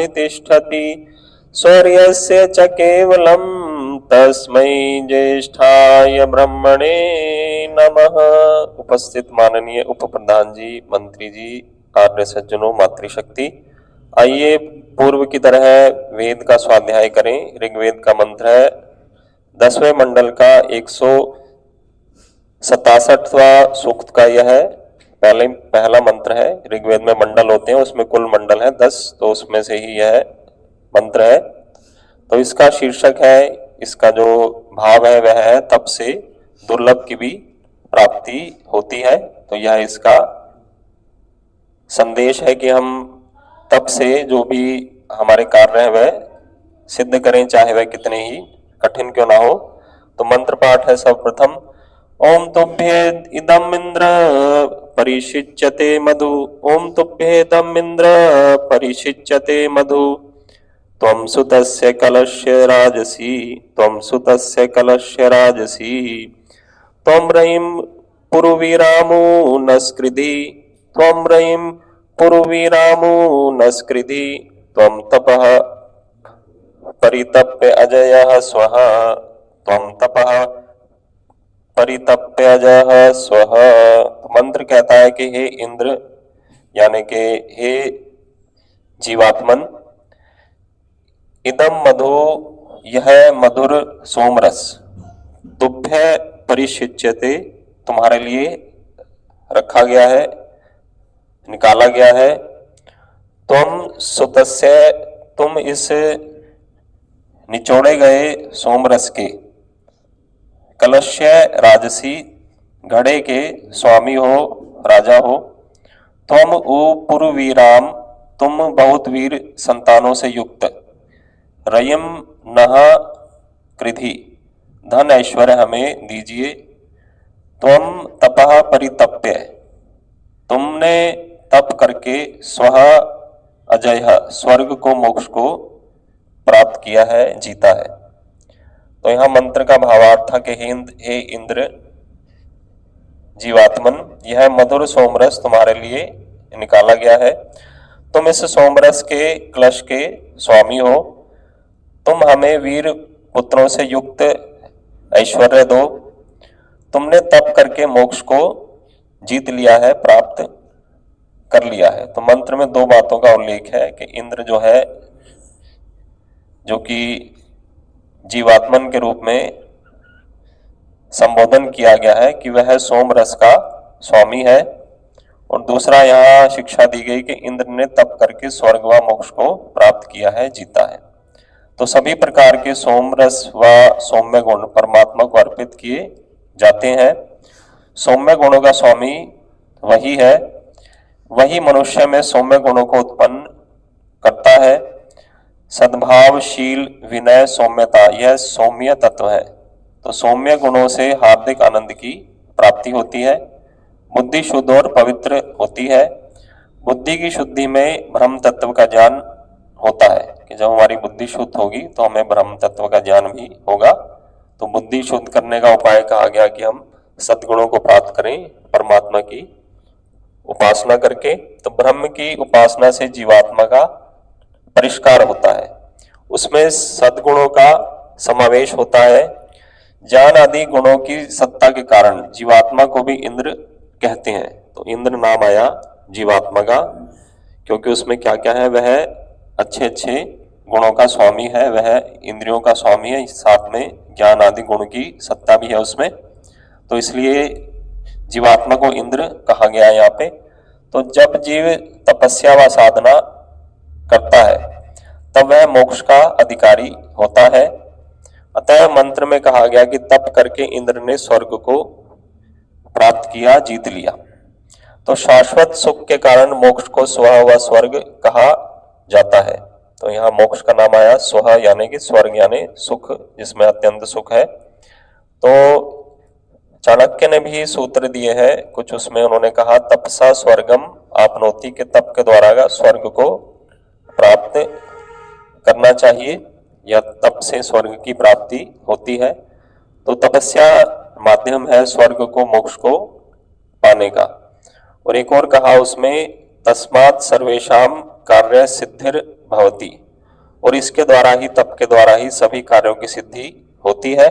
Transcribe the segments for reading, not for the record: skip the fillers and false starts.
तिष्ठति सूर्यस्य च केवलं तस्मै ज्येष्ठाय ब्रह्मणे नमः। उपस्थित माननीय उप प्रधान जी, मंत्री जी, आर्य सज्जनों, मातृशक्ति, आइए पूर्व की तरह वेद का स्वाध्याय करें। ऋग्वेद का मंत्र है 10वें मंडल का 167वां सूक्त का यह है पहला मंत्र है। ऋग्वेद में मंडल होते हैं, उसमें कुल मंडल है 10, तो उसमें से ही यह मंत्र है। तो इसका शीर्षक है, इसका जो भाव है वह है तप से दुर्लभ की भी प्राप्ति होती है। तो यह इसका संदेश है कि हम तप से जो भी हमारे कार्य है वह सिद्ध करें, चाहे वह कितने ही कठिन क्यों ना हो। तो मंत्र पाठ है सर्वप्रथम, ओम तुभ्ये इदम इंद्र परिशिच्यते मधु, ओम तुभ्ये इदम इंद्र परिशिच्यते मधु, त्वं सुतस्य कलस्य राजसी, त्वं सुतस्य कलस्य राजसी, त्वं रयिं पुरुवीरामो नस्कृधि, त्वं रयिं पुरुवीरामो नस्कृधि, त्वं तपः परितप्य अजयः स्वः, त्वं तपः परितप्य अजयः स्वः। मंत्र कहता है कि हे इंद्र, यानी कि हे जीवात्मन, इदम मधु, यह मधुर सोमरस, तुभ्य परिशिच्यते, तुम्हारे लिए रखा गया है, निकाला गया है। तुम सुतस्य, तुम इस निचोड़े गए सोमरस के, कलश्य राजसी, घड़े के स्वामी हो, राजा हो। तुम ओ पुरवीराम, तुम बहुत वीर संतानों से युक्त। रयम नह कृधि, धन ऐश्वर्य हमें दीजिए। त्वम तपः परितप्य, तुमने तप करके, स्वः अजय, स्वर्ग को, मोक्ष को प्राप्त किया है, जीता है। तो यहाँ मंत्र का भावार्थ था कि हे इंद्र जीवात्मन, यह मधुर सोमरस तुम्हारे लिए निकाला गया है। तुम इस सोमरस के कलश के स्वामी हो। तुम हमें वीर पुत्रों से युक्त ऐश्वर्य दो। तुमने तप करके मोक्ष को जीत लिया है, प्राप्त कर लिया है। तो मंत्र में दो बातों का उल्लेख है कि इंद्र जो है, जो कि जीवात्मन के रूप में संबोधन किया गया है कि वह सोम रस का स्वामी है। और दूसरा यहाँ शिक्षा दी गई कि इंद्र ने तप करके स्वर्ग व मोक्ष को प्राप्त किया है, जीता है। तो सभी प्रकार के सोम रस व सौम्य गुण परमात्मा को अर्पित किए जाते हैं। सौम्य गुणों का स्वामी वही है, वही मनुष्य में सौम्य गुणों को उत्पन्न करता है। सद्भावशील, विनय, सौम्यता, यह सौम्य तत्व है। तो सौम्य गुणों से हार्दिक आनंद की प्राप्ति होती है। बुद्धि शुद्ध और पवित्र होती है। बुद्धि की शुद्धि में ब्रह्म तत्व का ज्ञान होता है कि जब हमारी बुद्धि शुद्ध होगी तो हमें ब्रह्म तत्व का ज्ञान भी होगा। तो बुद्धि शुद्ध करने का उपाय कहा गया कि हम सद्गुणों को प्राप्त करें परमात्मा की उपासना करके। तो ब्रह्म की उपासना से जीवात्मा का परिष्कार होता है, उसमें सद्गुणों का समावेश होता है। ज्ञान आदि गुणों की सत्ता के कारण जीवात्मा को भी इंद्र कहते हैं। तो इंद्र नाम आया जीवात्मा का, क्योंकि उसमें क्या क्या है, वह अच्छे अच्छे गुणों का स्वामी है, वह इंद्रियों का स्वामी है, साथ में ज्ञान आदि गुण की सत्ता भी है उसमें। तो इसलिए जीवात्मा को इंद्र कहा गया है यहाँ पे। तो जब जीव तपस्या व साधना करता है तब वह मोक्ष का अधिकारी होता है। अतः मंत्र में कहा गया कि तप करके इंद्र ने स्वर्ग को प्राप्त किया, जीत लिया। तो शाश्वत सुख के कारण मोक्ष को स्वः व स्वर्ग कहा जाता है। तो यहाँ मोक्ष का नाम आया स्वः, यानी कि स्वर्ग, यानी सुख, जिसमें अत्यंत सुख है। तो चाणक्य ने भी सूत्र दिए हैं कुछ, उसमें उन्होंने कहा तपसा स्वर्गम आपनोति, के तप के द्वारा स्वर्ग को प्राप्त करना चाहिए, या तप से स्वर्ग की प्राप्ति होती है। तो तपस्या माध्यम है स्वर्ग को, मोक्ष को पाने का। और एक और कहा उसमें, तस्मात् सर्वेषां कार्य सिद्धिर भवति, और इसके द्वारा ही, तप के द्वारा ही सभी कार्यों की सिद्धि होती है।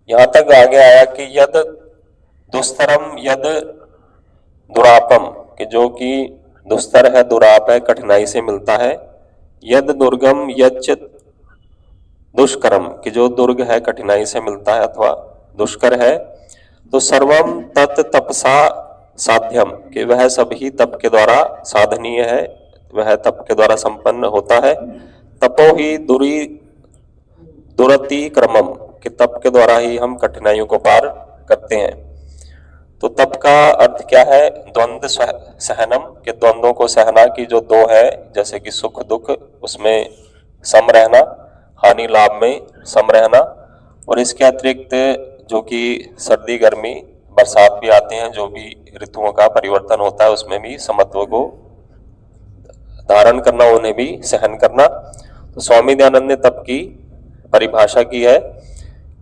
यहां तक आगे आया कि यद दुस्तरम यद दुरापम, कि जो कि दुस्तर है, दुराप है, कठिनाई से मिलता है। यद दुर्गम यच्च दुष्करम, कि जो दुर्ग है, कठिनाई से मिलता है अथवा दुष्कर है। तो सर्वम तत् तपसा साध्यम, कि वह सभी तप के द्वारा साधनीय है, वह तप के द्वारा संपन्न होता है। तपो ही दुरति क्रमम, कि तप के द्वारा ही हम कठिनाइयों को पार करते हैं। तो तप का अर्थ क्या है? द्वंद्व सहनम, के द्वंद्वों को सहना, की जो दो है, जैसे कि सुख दुख, उसमें सम रहना, हानि लाभ में सम रहना। और इसके अतिरिक्त जो कि सर्दी गर्मी बरसात भी आते हैं, जो भी ऋतुओं का परिवर्तन होता है, उसमें भी समत्व को धारण करना, उन्हें भी सहन करना। तो स्वामी दयानंद ने तप की परिभाषा की है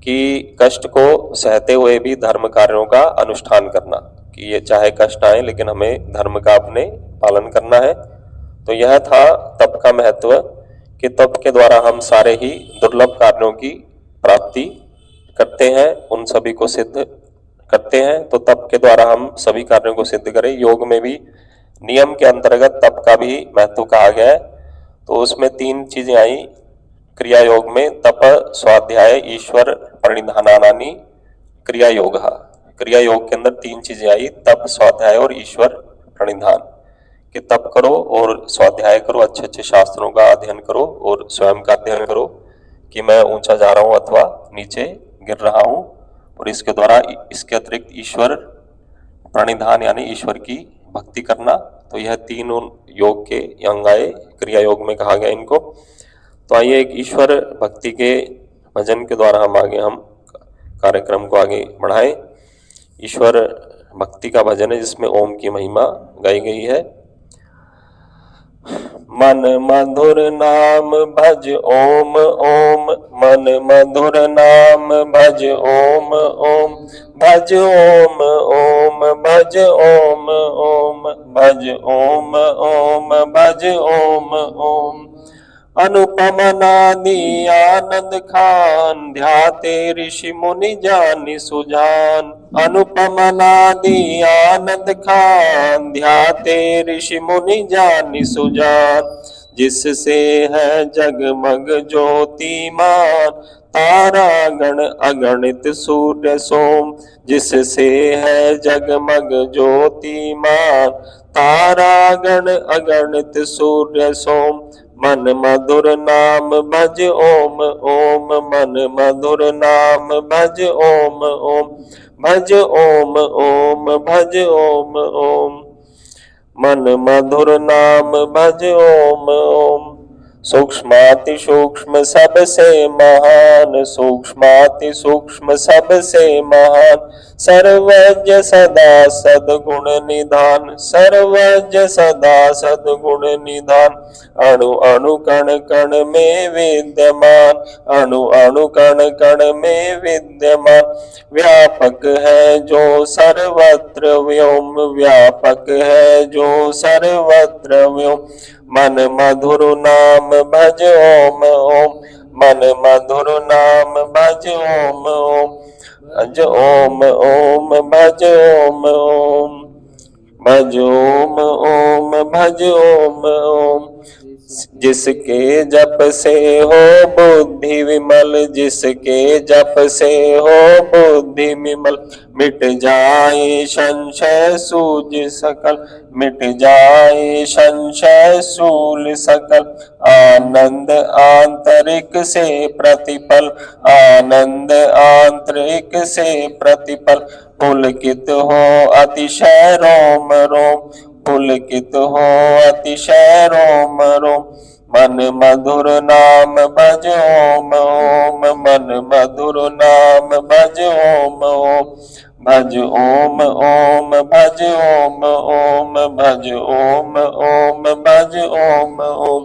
कि कष्ट को सहते हुए भी धर्म कार्यों का अनुष्ठान करना, कि ये चाहे कष्ट आए लेकिन हमें धर्म का अपने पालन करना है। तो यह था तप का महत्व, कि तप के द्वारा हम सारे ही दुर्लभ कार्यों की प्राप्ति करते हैं, उन सभी को सिद्ध करते हैं। तो तप के द्वारा हम सभी कार्यों को सिद्ध करें। योग में भी नियम के अंतर्गत तप का भी महत्व कहा गया है। तो उसमें 3 चीजें आई क्रिया योग में, तप, स्वाध्याय, ईश्वर प्रणिधानानि क्रिया योग। क्रिया योग के अंदर 3 चीजें आई, तप, स्वाध्याय और ईश्वर प्रणिधान। कि तप करो और स्वाध्याय करो, अच्छे अच्छे शास्त्रों का अध्ययन करो और स्वयं का अध्ययन करो कि मैं ऊंचा जा रहा हूं अथवा नीचे गिर रहा हूं। और इसके द्वारा इसके अतिरिक्त ईश्वर प्रणिधान, यानी ईश्वर की भक्ति करना। तो यह 3 योग के अंग आए, क्रिया योग में कहा गया इनको। तो आइए एक ईश्वर भक्ति के भजन के द्वारा हम कार्यक्रम को आगे बढ़ाएं। ईश्वर भक्ति का भजन है जिसमें ओम की महिमा गाई गई है। मन मधुर नाम भज ओम ओम, मन मधुर नाम भज ओम ओम, भज ओम ओम, भज ओम ओम, भज ओम ओम, भज ओम ओम। अनुपम नादि आनंद खान, ध्याते ऋषि मुनि जानि सुजान। अनुपम नादि आनंद खान, ध्याते ऋषि मुनि जानि सुजान। जिससे है जगमग ज्योतिमान, तारा गण अगणित सूर्य सोम। जिससे है जगमग ज्योतिमान, तारा गण अगणित सूर्य सोम। मन मधुर नाम भज ओम ओम, मन मधुर नाम भज ओम ओम, भज ओम ओम, भज ओम ओम। मन मधुर नाम भज ओम ओम। सूक्ष्माति सूक्ष्म सबसे महान, सूक्ष्माति सूक्ष्म सबसे महान। सर्वज्ञ सदा सद्गुण निधान, सर्वज्ञ सदा सद्गुण निधान। अणु अणु कण कण में विद्यमान, अणु अणु कण कण में विद्यमान। व्यापक है जो सर्वत्र व्योम, व्यापक है जो सर्वत्र व्योम। मन मधुर नाम भज ओम ओम, मन मधुर नाम भज ओम ओम, भज ओम ओम, भज ओम ओम, भज ओम ओम, भज ओम ओम। जिसके जप से हो बुद्धि विमल, जिसके जप से हो बुद्धि विमल। मिट जाए संशय सूझ सकल, मिट जाए संशय सूल सकल। आनंद आंतरिक से प्रतिपल, आनंद आंतरिक से प्रतिपल। पुलकित हो अतिशय रोम रोम, पुलकित हो अतिशय रोम रोम। मन मधुर नाम भज ओम ओम, मन मधुर नाम भज ओम ओम, भज ओम ओम, भज ओम ओम, भज ओम ओम, भज ओम ओम।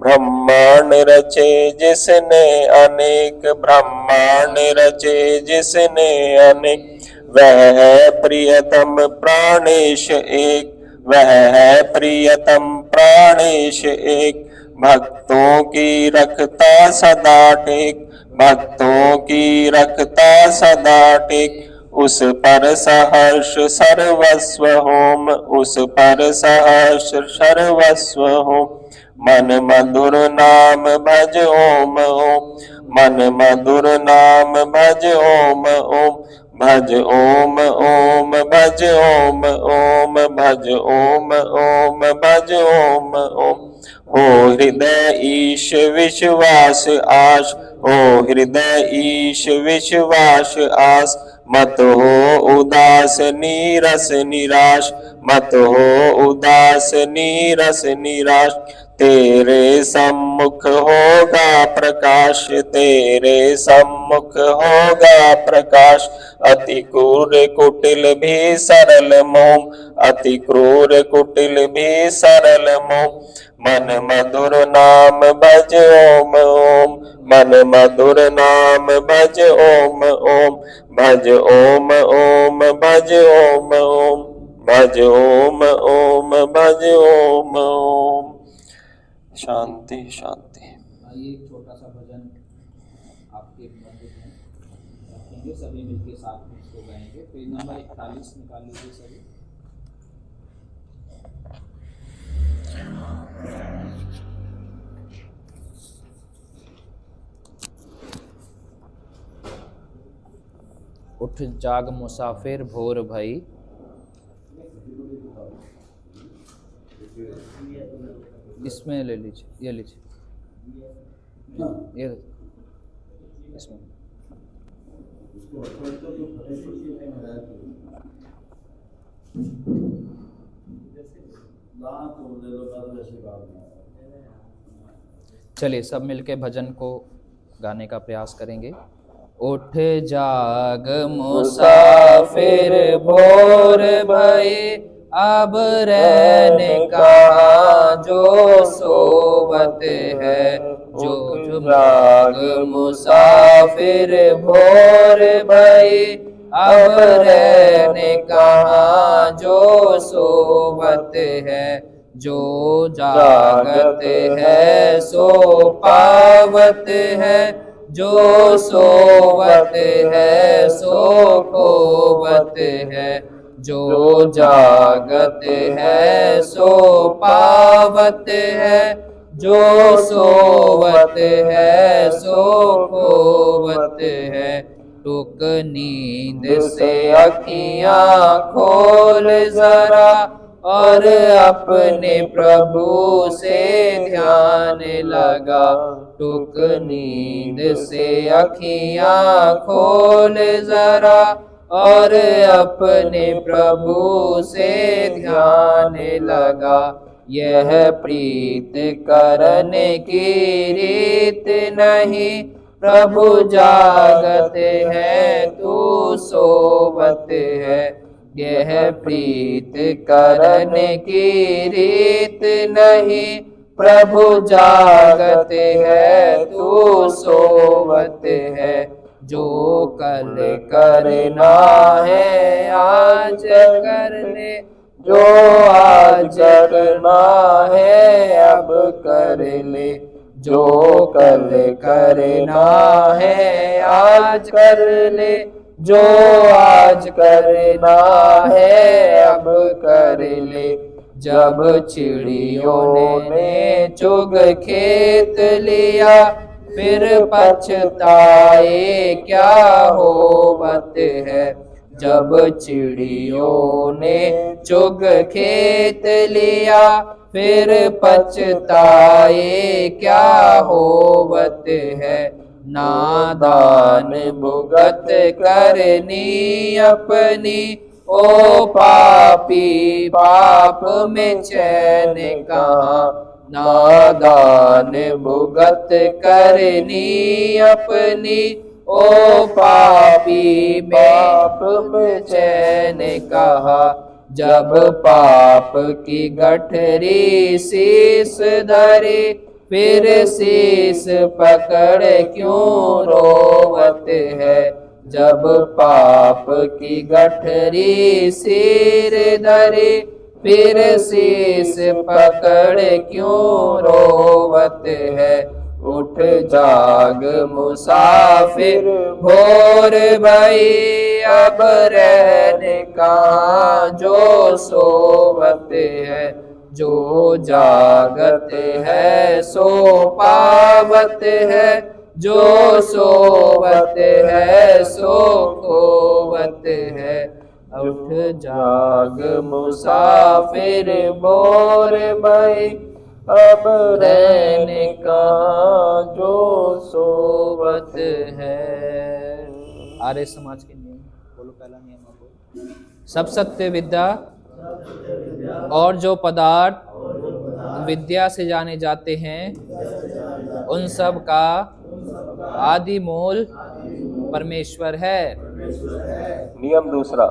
ब्रह्मांड रचे जिसने अनेक, ब्रह्मांड रचे जिसने अनेक। वह है प्रियतम प्राणेश एक, वह है प्रियतम प्राणेश एक, भक्तों की रखता सदा टेक, भक्तों की रखता सदा टेक। उस पर सहर्ष सर्वस्व होम, उस पर सहर्ष सर्वस्व होम। मन मधुर नाम भज ओम ओम, मन मधुर नाम भज ओम ओम, भज ओम ओम भज ओम ओम, भज ओम ओम भज ओम ओम। हो हृदय ईश विश्वास आश, हो हृदय ईश विश्वास आस। मत हो उदास नीरस निराश, मत हो उदास नीरस निराश। तेरे सम्मुख होगा प्रकाश, तेरे सम्मुख होगा प्रकाश। अति क्रूर कुटिल भी सरल मोम, अति क्रूर कुटिल भी सरल मोम। मन मधुर नाम भज ओम ओम, मन मधुर नाम भज ओम ओम, भज ओम ओम भज ओम ओम, भज ओम ओम भज ओम ओम। शांति शांति। आइए एक छोटा सा भजन आपके बंदित हैं रखेंगे, सभी मिलके साथ में इसको गाएंगे। पेज नंबर 41 निकाल लीजिए सभी। उठ जाग मुसाफिर भोर भई, इसमें ले लीजिए, ये लीजिए, ये इसमें। चलिए सब मिलके भजन को गाने का प्रयास करेंगे। उठ जाग मुसाफिर भोर भई, अब रहने कहाँ जो सोवत है। जो जाग मुसाफिर भोर भई, अब रहने कहाँ जो सोवत है। जो जागत है सो पावत है, जो सोवत है सो खोवत है। जो जागत है सो पावत है, जो सोवत है सो खोवत है। टुक नींद से अखियाँ खोल जरा, और अपने प्रभु से ध्यान लगा। टुक नींद से अखियाँ खोल जरा, और अपने प्रभु से ध्यान लगा। यह प्रीत करने की रीत नहीं, प्रभु जागत है तू सोवत है। यह प्रीत करने की रीत नहीं, प्रभु जागत है तू सोवत है। जो कल करना है आज कर ले, जो आज करना है अब कर ले। जो कल करना है आज कर ले, जो आज करना है अब कर ले। जब चिड़ियों ने चुग खेत लिया, फिर पछताए क्या होवत है। जब चिड़ियों ने चुग खेत लिया, फिर पछताए क्या होवत है। नादान भुगत करनी अपनी, ओ पापी पाप में चैन कहाँ। नादान भुगत करनी अपनी, ओ पापी पाप में चैन कहाँ। जब पाप की गठरी शीस धरी, फिर शीस पकड़ क्यों रोवत है। जब पाप की गठरी सिर धरी, फिर शीश पकड़ क्यों रोवत है। उठ जाग मुसाफिर भोर भई, अब रहने कहाँ जो सोवत है। जो जागत है सो पावत है, जो सोवत है सो खोवत है। उठ जाग मुसाफिर भोर भई, अब रहने कहाँ जो सोवत है। आर्य समाज के नियम बोलो। पहला नियम बोलो। सब सत्य विद्या और जो पदार्थ विद्या से जाने जाते हैं, उन सब का आदि मूल परमेश्वर है। नियम दूसरा,